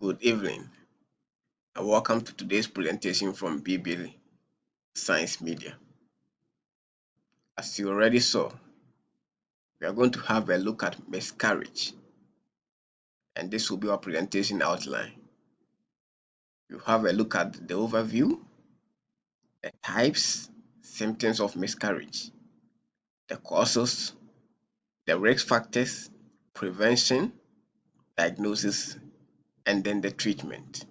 Good evening and welcome to today's presentation from BBL Science Media. As you already saw, we are going to have a look at miscarriage, and this will be our presentation outline. We'll have a look at the overview, the types, symptoms of miscarriage, the causes, the risk factors, prevention, diagnosis, and then the treatment.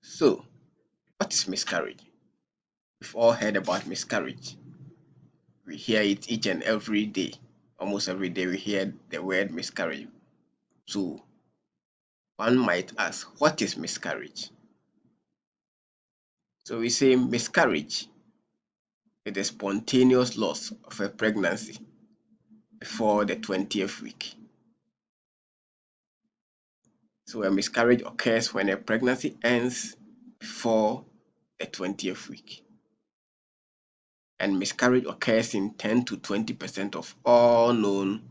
So, what is miscarriage? We've all heard about miscarriage. We hear it each and every day. Almost every day we hear the word miscarriage. So one might ask, what is miscarriage? So we say miscarriage is the spontaneous loss of a pregnancy before the 20th week. So a miscarriage occurs when a pregnancy ends before the 20th week. And miscarriage occurs in 10 to 20% of all known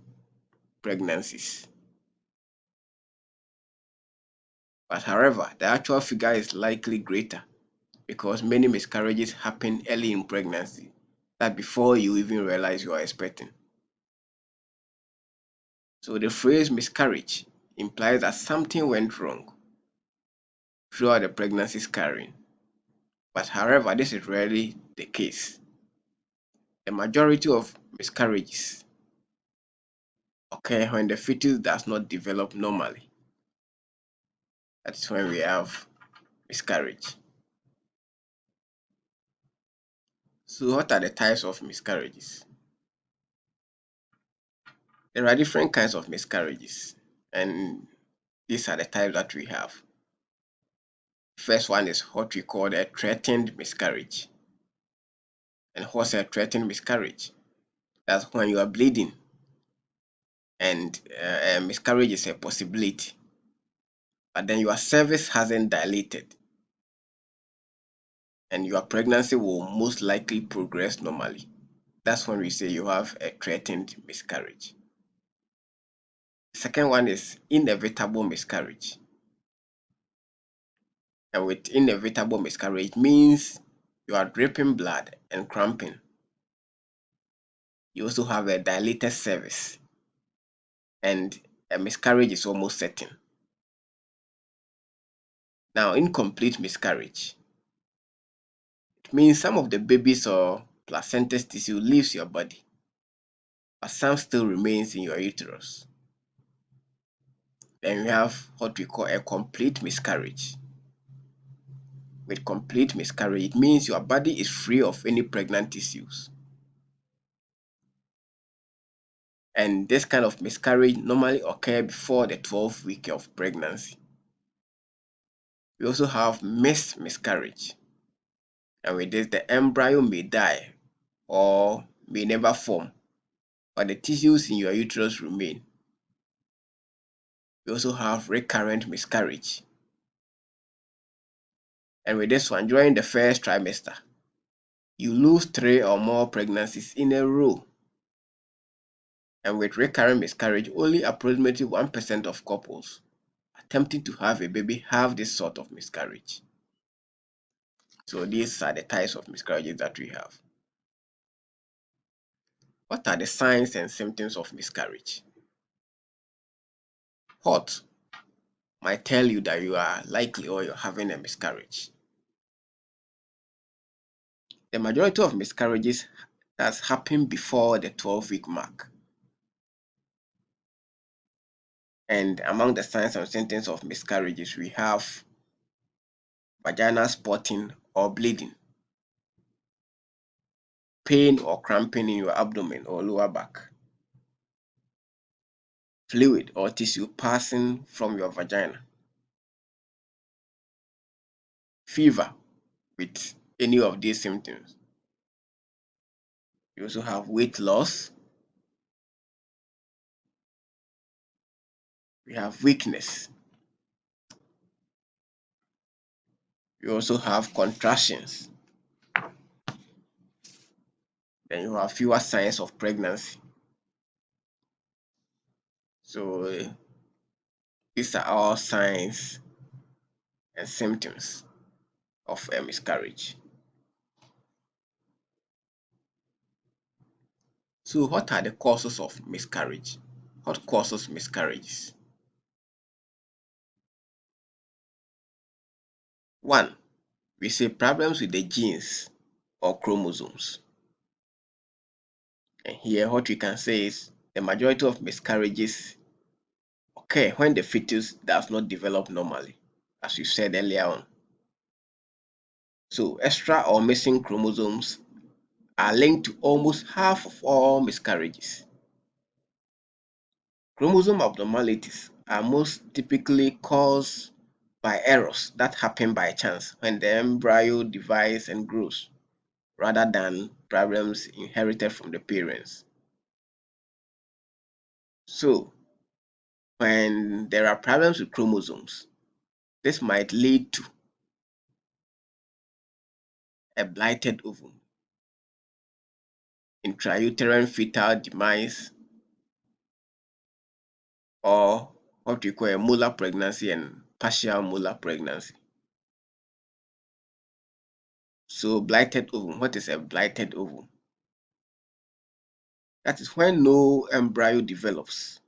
pregnancies. But however, the actual figure is likely greater because many miscarriages happen early in pregnancy, that before you even realize you are expecting. So the phrase miscarriage implies that something went wrong throughout the pregnancy's carrying. But however, this is rarely the case. The majority of miscarriages occur when the fetus does not develop normally. That is when we have miscarriage. So what are the types of miscarriages? There are different kinds of miscarriages, and these are the types that we have. First one is what we call a threatened miscarriage. And what's a threatened miscarriage? That's when you are bleeding and a miscarriage is a possibility, but then your cervix hasn't dilated and your pregnancy will most likely progress normally. That's when we say you have a threatened miscarriage. Second one is inevitable miscarriage. And with inevitable miscarriage means you are dripping blood and cramping. You also have a dilated cervix and a miscarriage is almost certain. Now, incomplete miscarriage, it means some of the baby's or placenta's tissue leaves your body, but some still remains in your uterus. Then we have what we call a complete miscarriage. With complete miscarriage, it means your body is free of any pregnant tissues. And this kind of miscarriage normally occurs before the 12th week of pregnancy. We also have missed miscarriage. And with this, the embryo may die or may never form, but the tissues in your uterus remain. We also have recurrent miscarriage. And with this one, during the first trimester, you lose 3 or more pregnancies in a row. And with recurrent miscarriage, only approximately 1% of couples attempting to have a baby have this sort of miscarriage. So these are the types of miscarriages that we have. What are the signs and symptoms of miscarriage? What might tell you that you are likely or you're having a miscarriage? The majority of miscarriages has happened before the 12-week mark. And among the signs and symptoms of miscarriages, we have vaginal spotting or bleeding, pain or cramping in your abdomen or lower back, fluid or tissue passing from your vagina, fever with any of these symptoms. You also have weight loss. We have weakness. You also have contractions. Then you have fewer signs of pregnancy. So these are all signs and symptoms of a miscarriage. So what are the causes of miscarriage? What causes miscarriages? One, we say problems with the genes or chromosomes. And here what we can say is the majority of miscarriages occur when the fetus does not develop normally, as we said earlier on. So extra or missing chromosomes are linked to almost half of all miscarriages. Chromosome abnormalities are most typically caused by errors that happen by chance when the embryo divides and grows, rather than problems inherited from the parents. So, when there are problems with chromosomes, this might lead to a blighted ovum, intrauterine fetal demise, or what we call a molar pregnancy and partial molar pregnancy. So, blighted ovum, what is a blighted ovum? That is when no embryo develops.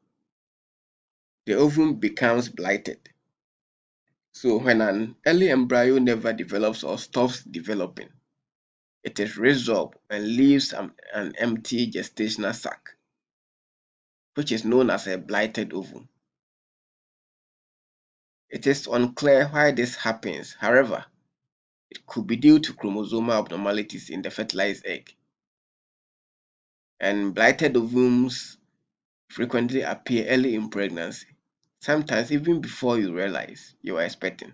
The ovum becomes blighted. So, when an early embryo never develops or stops developing, it is resorbed and leaves an empty gestational sac, which is known as a blighted ovum. It is unclear why this happens. However, it could be due to chromosomal abnormalities in the fertilized egg. And blighted ovums frequently appear early in pregnancy, sometimes even before you realize you are expecting.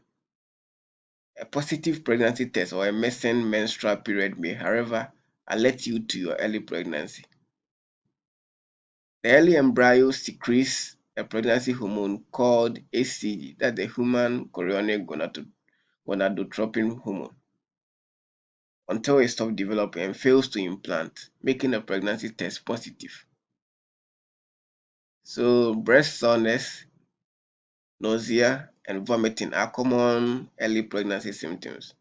A positive pregnancy test or a missing menstrual period may, however, alert you to your early pregnancy. The early embryo secretes a pregnancy hormone called HCG, that's the human chorionic gonadotropin hormone, until it stops developing and fails to implant, making a pregnancy test positive. So, breast soreness, nausea, and vomiting are common early pregnancy symptoms.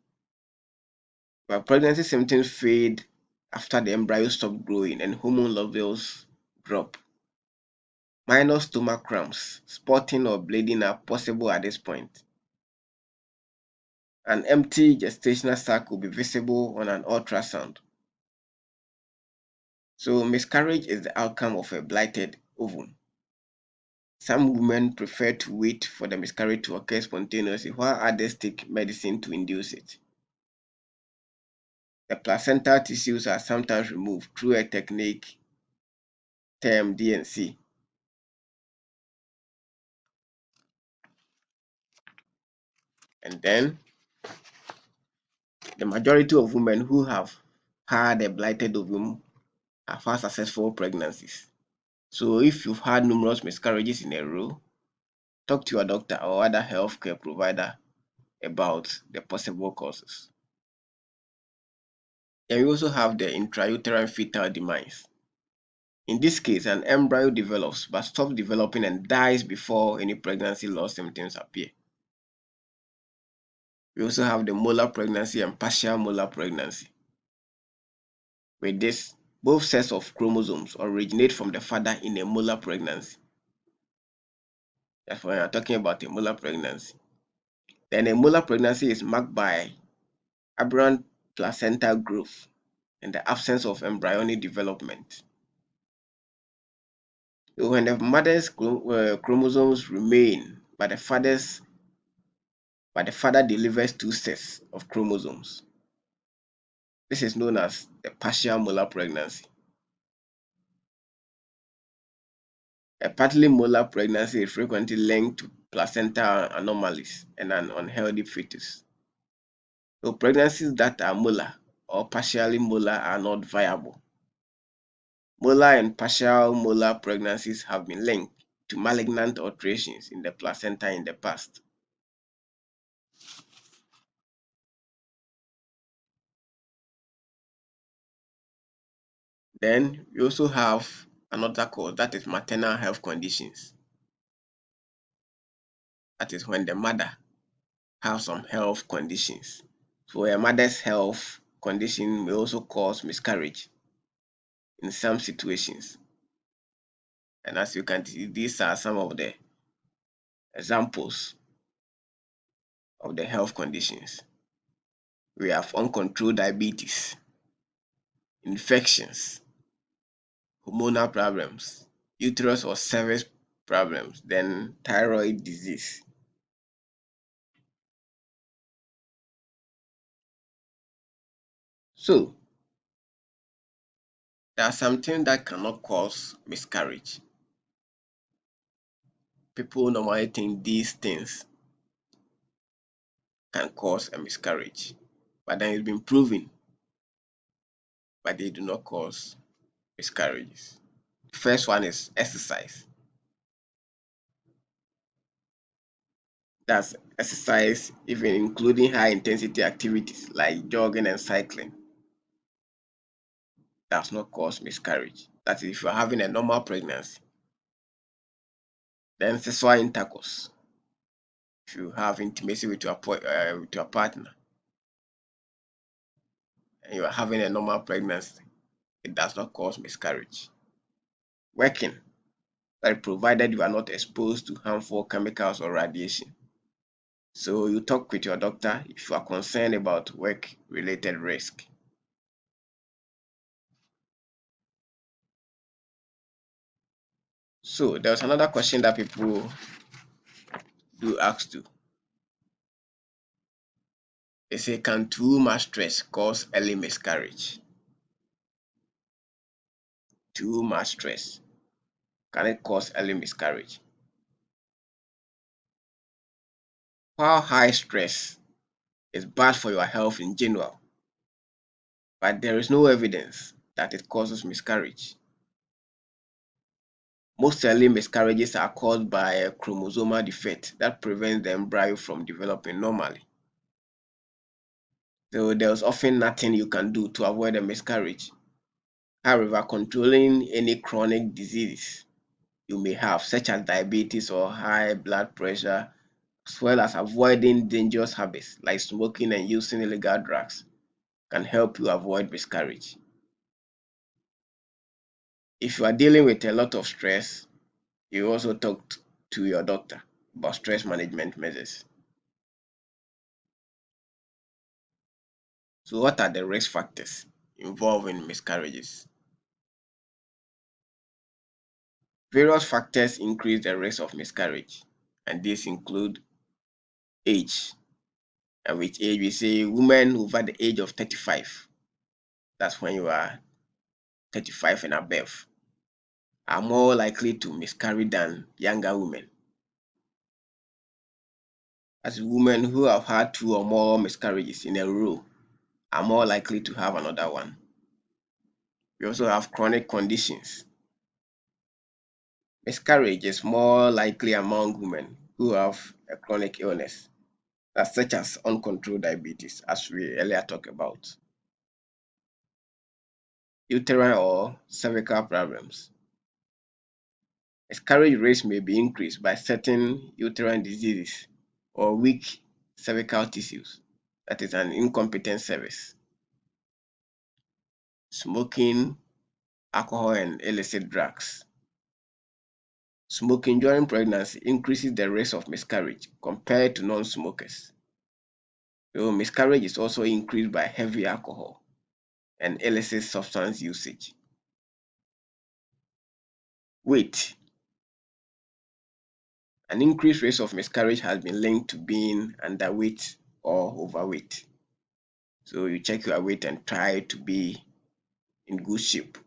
But pregnancy symptoms fade after the embryo stops growing and hormone levels drop. Minor stomach cramps, spotting, or bleeding are possible at this point. An empty gestational sac will be visible on an ultrasound. So, miscarriage is the outcome of a blighted ovum. Some women prefer to wait for the miscarriage to occur spontaneously, while others take medicine to induce it. The placental tissues are sometimes removed through a technique termed DNC. And then the majority of women who have had a blighted ovum have had successful pregnancies. So if you've had numerous miscarriages in a row, talk to your doctor or other healthcare provider about the possible causes. Then we also have the intrauterine fetal demise. In this case, an embryo develops but stops developing and dies before any pregnancy loss symptoms appear. We also have the molar pregnancy and partial molar pregnancy. With this, both sets of chromosomes originate from the father in a molar pregnancy. That's when you're talking about a molar pregnancy. Then a molar pregnancy is marked by aberrant placental growth and the absence of embryonic development. So when the mother's chromosomes remain, but the father delivers two sets of chromosomes. This is known as the partial molar pregnancy. A partly molar pregnancy is frequently linked to placental anomalies and an unhealthy fetus. So pregnancies that are molar or partially molar are not viable. Molar and partial molar pregnancies have been linked to malignant alterations in the placenta in the past. Then we also have another cause, that is maternal health conditions. That is when the mother has some health conditions. So a mother's health condition may also cause miscarriage in some situations. And as you can see, these are some of the examples of the health conditions. We have uncontrolled diabetes, infections, hormonal problems, uterus or cervix problems, then thyroid disease. So, there are some things that cannot cause miscarriage. People normally think these things can cause a miscarriage, but then it's been proven, but they do not cause miscarriages. The first one is exercise. That's exercise, even including high intensity activities like jogging and cycling, does not cause miscarriage. That is, if you're having a normal pregnancy. Then sexual intercourse. If you have intimacy with your partner and you are having a normal pregnancy, it does not cause miscarriage. Working, that provided you are not exposed to harmful chemicals or radiation. So you talk with your doctor if you are concerned about work-related risk. So there's another question that people do ask too. They say, can too much stress cause early miscarriage? Too much stress, can it cause early miscarriage? While high stress is bad for your health in general, but there is no evidence that it causes miscarriage. Most early miscarriages are caused by a chromosomal defect that prevents the embryo from developing normally. So there's often nothing you can do to avoid a miscarriage. However, controlling any chronic diseases you may have, such as diabetes or high blood pressure, as well as avoiding dangerous habits like smoking and using illegal drugs, can help you avoid miscarriage. If you are dealing with a lot of stress, you also talk to your doctor about stress management measures. So, what are the risk factors involved in miscarriages? Various factors increase the risk of miscarriage, and these include age. And with age, we say women over the age of 35, that's when you are 35 and above, are more likely to miscarry than younger women. As women who have had two or more miscarriages in a row are more likely to have another one. We also have chronic conditions. Miscarriage is more likely among women who have a chronic illness, such as uncontrolled diabetes, as we earlier talked about. Uterine or cervical problems. Miscarriage rates may be increased by certain uterine diseases or weak cervical tissues, that is an incompetent cervix. Smoking, alcohol, and illicit drugs. Smoking during pregnancy increases the risk of miscarriage compared to non-smokers. So miscarriage is also increased by heavy alcohol and illicit substance usage. Weight. An increased rate of miscarriage has been linked to being underweight or overweight. So you check your weight and try to be in good shape.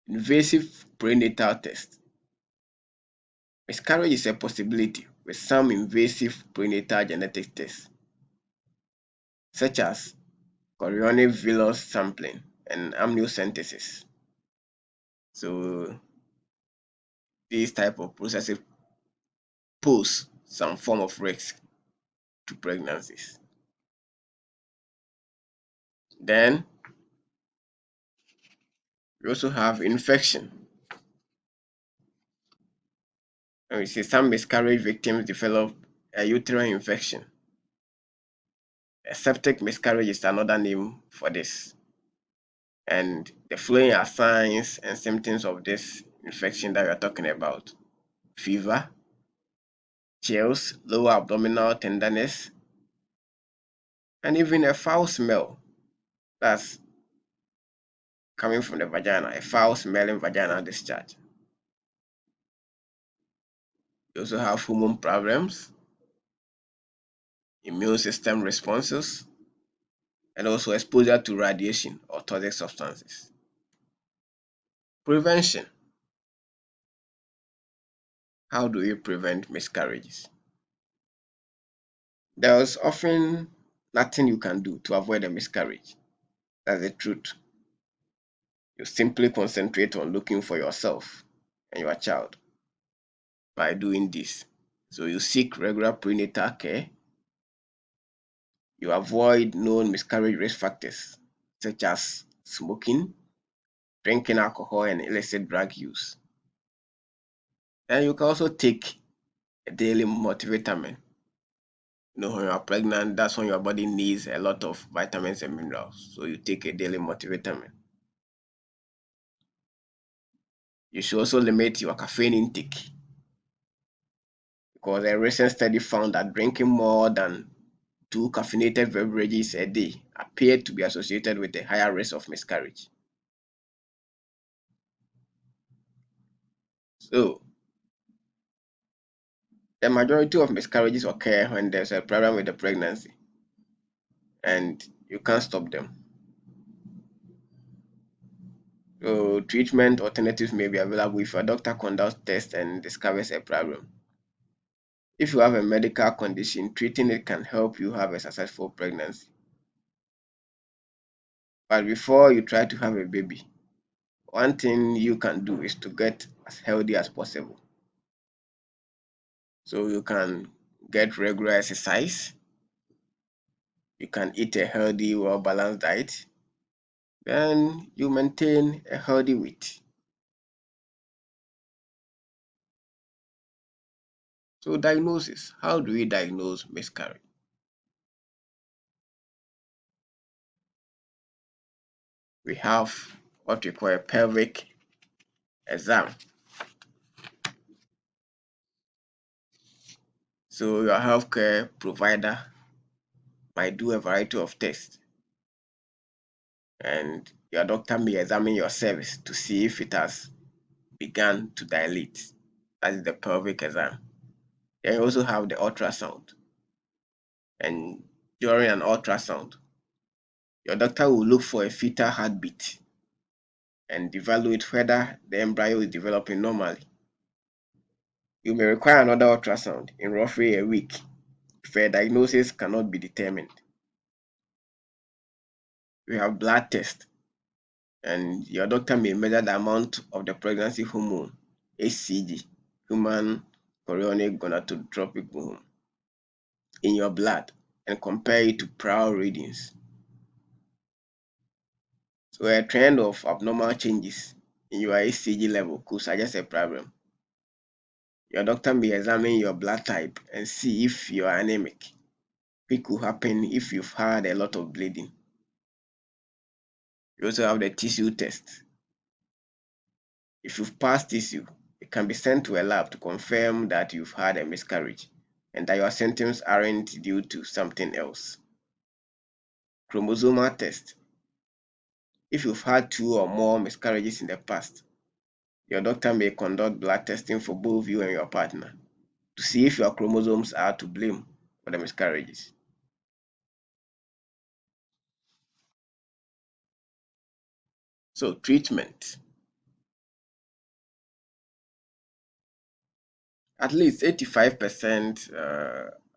Invasive prenatal test. Miscarriage is a possibility with some invasive prenatal genetic tests, such as chorionic villus sampling and amniocentesis. So these type of processes pose some form of risk to pregnancies. Then we also have infection. And we see some miscarriage victims develop a uterine infection. A septic miscarriage is another name for this. And the following are signs and symptoms of this infection that we are talking about: fever, chills, lower abdominal tenderness, and even a foul smell that's coming from the vagina, a foul smelling vaginal discharge. You also have hormone problems, immune system responses, and also exposure to radiation or toxic substances. Prevention. How do we prevent miscarriages? There's often nothing you can do to avoid a miscarriage. That's the truth. You simply concentrate on looking for yourself and your child by doing this. So you seek regular prenatal care, you avoid known miscarriage risk factors such as smoking, drinking alcohol, and illicit drug use. And you can also take a daily multivitamin. When you are pregnant, that's when your body needs a lot of vitamins and minerals. So you take a daily multivitamin. You should also limit your caffeine intake because a recent study found that drinking more than two caffeinated beverages a day appeared to be associated with a higher risk of miscarriage. So, the majority of miscarriages occur when there's a problem with the pregnancy and you can't stop them. So, treatment alternatives may be available if your doctor conducts tests and discovers a problem. If you have a medical condition, treating it can help you have a successful pregnancy. But before you try to have a baby, one thing you can do is to get as healthy as possible. So you can get regular exercise, you can eat a healthy, well balanced diet, then you maintain a healthy weight. So, diagnosis: how do we diagnose miscarriage? We have what we call a pelvic exam. So, your healthcare provider might do a variety of tests, and your doctor may examine your cervix to see if it has begun to dilate. That is the pelvic exam. Then you also have the ultrasound, and during an ultrasound, your doctor will look for a fetal heartbeat and evaluate whether the embryo is developing normally. You may require another ultrasound in roughly a week if a diagnosis cannot be determined. We have blood test, and your doctor may measure the amount of the pregnancy hormone, HCG, human chorionic gonadotrophic hormone, in your blood and compare it to prior readings. So a trend of abnormal changes in your HCG level could suggest a problem. Your doctor may examine your blood type and see if you are anemic, which could happen if you've had a lot of bleeding. You also have the tissue test. If you've passed tissue, it can be sent to a lab to confirm that you've had a miscarriage and that your symptoms aren't due to something else. Chromosomal test. If you've had two or more miscarriages in the past, your doctor may conduct blood testing for both you and your partner to see if your chromosomes are to blame for the miscarriages. So, treatment. At least 85%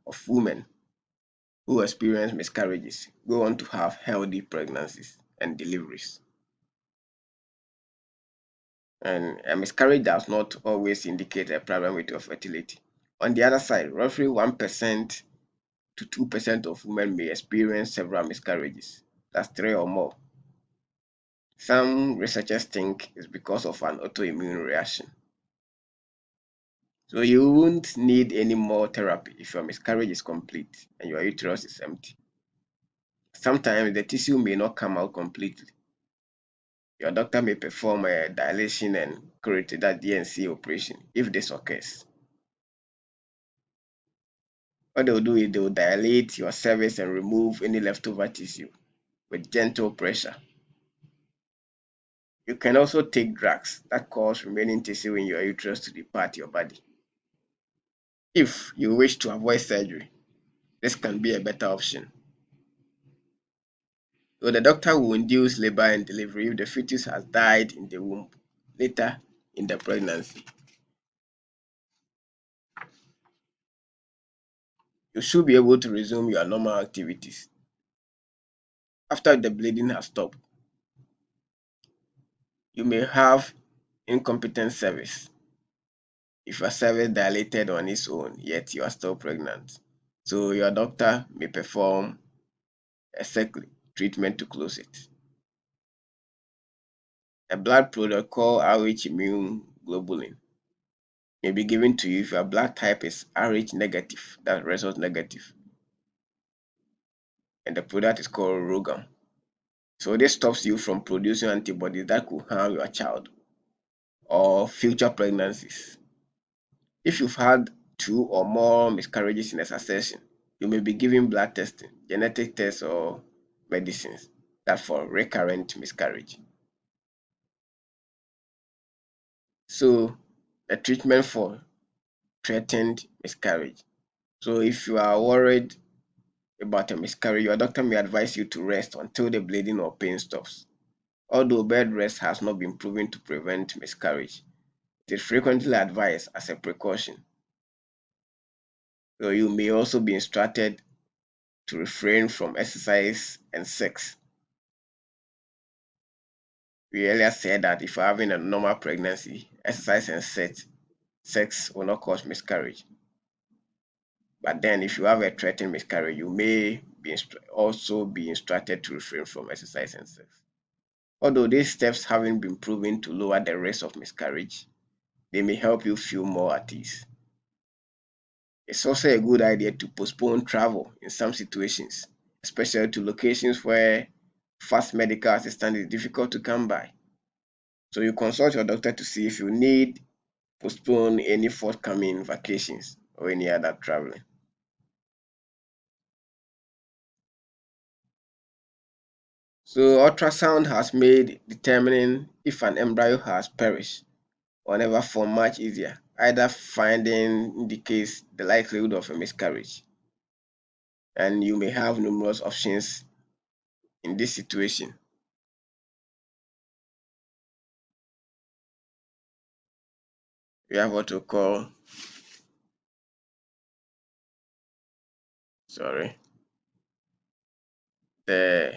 of women who experience miscarriages go on to have healthy pregnancies and deliveries. And a miscarriage does not always indicate a problem with your fertility. On the other side, roughly 1% to 2% of women may experience several miscarriages. That's three or more. Some researchers think it's because of an autoimmune reaction. So you won't need any more therapy if your miscarriage is complete and your uterus is empty. Sometimes the tissue may not come out completely. Your doctor may perform a dilation and carotid DNC operation if this occurs. What they'll do is they'll dilate your cervix and remove any leftover tissue with gentle pressure. You can also take drugs that cause remaining tissue in your uterus to depart your body. If you wish to avoid surgery, this can be a better option. So the doctor will induce labor and delivery if the fetus has died in the womb later in the pregnancy. You should be able to resume your normal activities after the bleeding has stopped. You may have incompetent cervix if your cervix dilated on its own, yet you are still pregnant. So your doctor may perform a second treatment to close it. A blood product called Rh immune globulin may be given to you if your blood type is Rh negative, that's result negative, and the product is called Rogam. So this stops you from producing antibodies that could harm your child or future pregnancies. If you've had 2 or more miscarriages in a succession, you may be given blood testing, genetic tests, or medicines that for recurrent miscarriage. So the treatment for threatened miscarriage. So if you are worried about a miscarriage, your doctor may advise you to rest until the bleeding or pain stops. Although bed rest has not been proven to prevent miscarriage, it is frequently advised as a precaution. So you may also be instructed to refrain from exercise and sex. We earlier said that if you're having a normal pregnancy, exercise and sex will not cause miscarriage. But then if you have a threatened miscarriage, you may also be instructed to refrain from exercise and sex. Although these steps haven't been proven to lower the risk of miscarriage, they may help you feel more at ease. It's also a good idea to postpone travel in some situations, especially to locations where fast medical assistance is difficult to come by. So you consult your doctor to see if you need postpone any forthcoming vacations or any other traveling. So ultrasound has made determining if an embryo has perished or never formed much easier. Either finding indicates the likelihood of a miscarriage, and you may have numerous options in this situation. We have what we call, sorry, the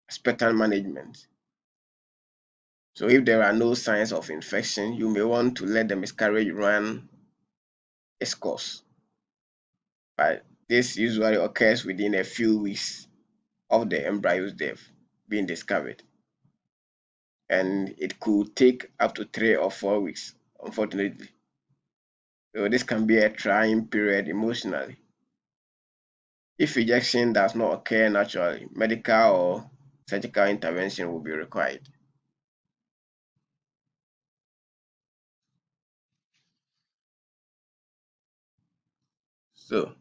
expectant management. So if there are no signs of infection, you may want to let the miscarriage run its course. But this usually occurs within a few weeks of the embryo's death being discovered. And it could take up to 3 or 4 weeks, unfortunately. So this can be a trying period emotionally. If rejection does not occur naturally, medical or surgical intervention will be required. So,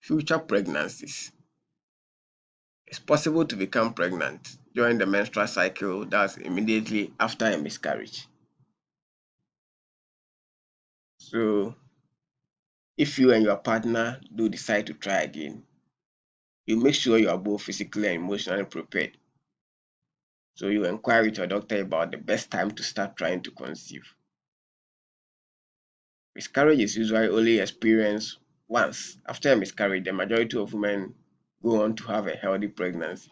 future pregnancies. It's possible to become pregnant during the menstrual cycle, that's immediately after a miscarriage. So, if you and your partner do decide to try again, you make sure you are both physically and emotionally prepared. So, you inquire with your doctor about the best time to start trying to conceive. Miscarriage is usually only experienced once. After a miscarriage, the majority of women go on to have a healthy pregnancy.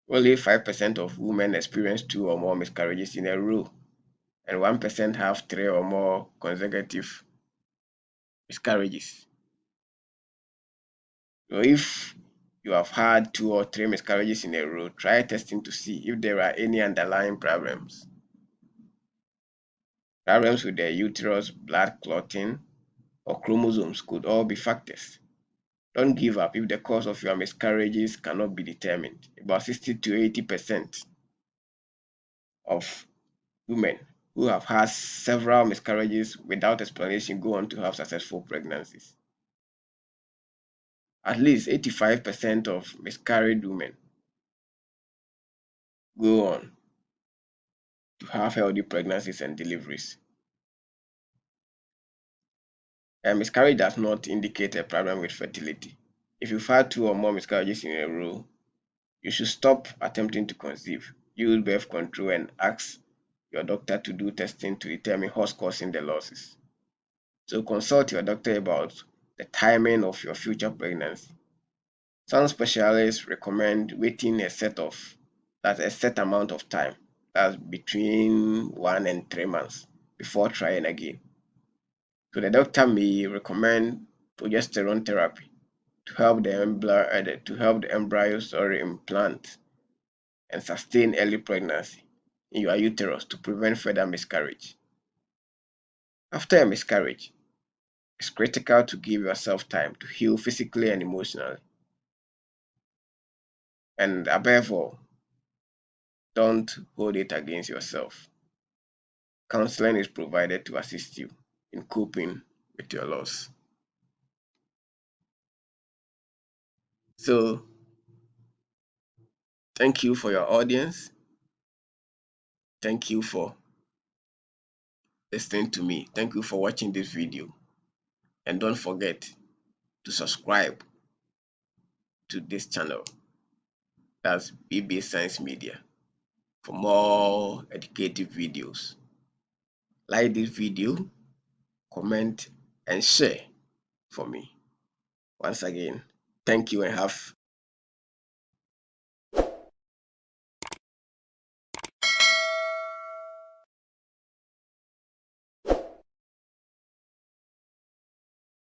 Only 5% of women experience 2 or more miscarriages in a row, and 1% have 3 or more consecutive miscarriages. So if you have had 2 or 3 miscarriages in a row, try testing to see if there are any underlying problems. Problems with the uterus, blood clotting, or chromosomes could all be factors. Don't give up if the cause of your miscarriages cannot be determined. About 60 to 80% of women who have had several miscarriages without explanation go on to have successful pregnancies. At least 85% of miscarried women go on to have healthy pregnancies and deliveries. A miscarriage does not indicate a problem with fertility. If you've had 2 or more miscarriages in a row, you should stop attempting to conceive, use birth control, and ask your doctor to do testing to determine what's causing the losses. So consult your doctor about the timing of your future pregnancy. Some specialists recommend waiting a set amount of time, that's between 1 and 3 months, before trying again. So the doctor may recommend progesterone therapy to help the embryo implant and sustain early pregnancy in your uterus to prevent further miscarriage. After a miscarriage, it's critical to give yourself time to heal physically and emotionally. And above all, don't hold it against yourself. Counseling is provided to assist you in coping with your loss. So, thank you for your audience. Thank you for listening to me. Thank you for watching this video. And don't forget to subscribe to this channel. That's BB Science Media for more educative videos. Like this video, comment, and share for me. Once again, thank you and have